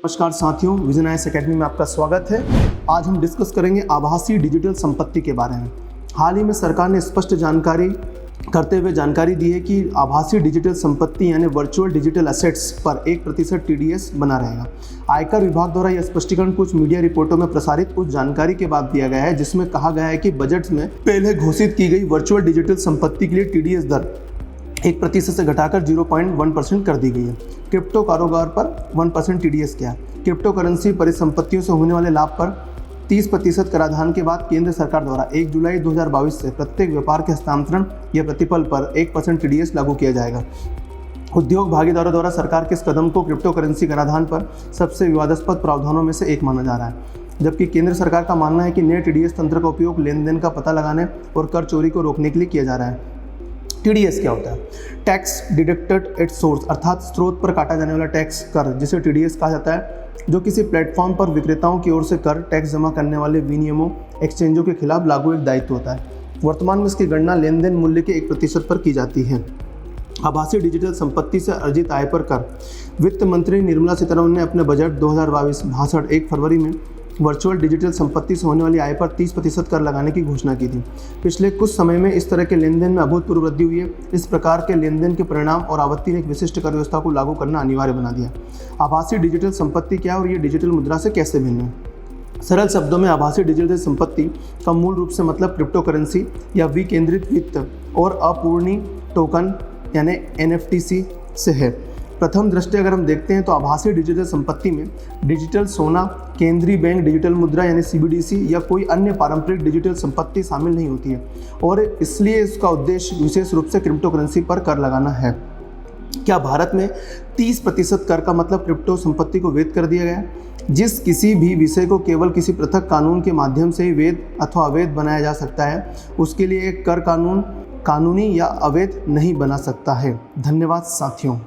नमस्कार साथियों, vision IAS academy में आपका स्वागत है। आज हम डिस्कस करेंगे आभासी डिजिटल संपत्ति के बारे में। हाल ही में सरकार ने स्पष्ट जानकारी करते हुए जानकारी दी है कि आभासी डिजिटल संपत्ति यानी वर्चुअल डिजिटल एसेट्स पर 1% TDS बना रहेगा। आयकर विभाग द्वारा यह स्पष्टीकरण कुछ मीडिया रिपोर्टों में प्रसारित कुछ जानकारी के बाद दिया गया है, जिसमें कहा गया है कि बजट में पहले घोषित की गई वर्चुअल डिजिटल संपत्ति के लिए TDS दर 1% से घटाकर 0.1% कर दी गई है। क्रिप्टो कारोबार पर 1% TDS क्या है? क्रिप्टो करेंसी परिसंपत्तियों से होने वाले लाभ पर 30% कराधान के बाद केंद्र सरकार द्वारा 1 जुलाई 2022 से प्रत्येक व्यापार के हस्तांतरण या प्रतिफल पर 1% TDS लागू किया जाएगा। उद्योग भागीदारों द्वारा सरकार के इस कदम को क्रिप्टो करेंसी कराधान पर सबसे विवादास्पद प्रावधानों में से एक माना जा रहा है, जबकि केंद्र सरकार का मानना है कि नए TDS तंत्र का उपयोग लेन देन का पता लगाने और कर चोरी को रोकने के लिए किया जा रहा है। TDS क्या होता है? टैक्स डिडक्टेड एट सोर्स, अर्थात स्रोत पर काटा जाने वाला टैक्स कर, जिसे TDS कहा जाता है, जो किसी प्लेटफॉर्म पर विक्रेताओं की ओर से कर टैक्स जमा करने वाले विनियमों एक्सचेंजों के खिलाफ लागू एक दायित्व होता है। वर्तमान में इसकी गणना लेन देन मूल्य के 1% पर की जाती है। आभासी डिजिटल संपत्ति से अर्जित आय पर कर। वित्त मंत्री निर्मला सीतारमण ने अपने बजट 2022 भाषण 1 फरवरी में वर्चुअल डिजिटल संपत्ति से होने वाली आय पर 30% कर लगाने की घोषणा की थी। पिछले कुछ समय में इस तरह के लेन देन में अभूतपूर्व वृद्धि हुई है। इस प्रकार के लेन देन के परिणाम और आवृत्ति ने एक विशिष्ट कर व्यवस्था को लागू करना अनिवार्य बना दिया। आभासी डिजिटल संपत्ति क्या है और ये डिजिटल मुद्रा से कैसे भिन्न है? सरल शब्दों में आभासी डिजिटल संपत्ति का मूल रूप से मतलब क्रिप्टो करेंसी या विकेंद्रित वित्त और अपूर्णीय टोकन यानी NFTC से है। प्रथम दृष्टि अगर हम देखते हैं तो आभासी डिजिटल संपत्ति में डिजिटल सोना, केंद्रीय बैंक डिजिटल मुद्रा यानी CBDC या कोई अन्य पारंपरिक डिजिटल संपत्ति शामिल नहीं होती है और इसलिए इसका उद्देश्य विशेष रूप से क्रिप्टो करेंसी पर कर लगाना है। क्या भारत में 30% कर का मतलब क्रिप्टो संपत्ति को वैध कर दिया गया है? जिस किसी भी विषय को केवल किसी पृथक कानून के माध्यम से ही वैध अथवा अवैध बनाया जा सकता है, उसके लिए एक कर कानून कानूनी या अवैध नहीं बना सकता है। धन्यवाद साथियों।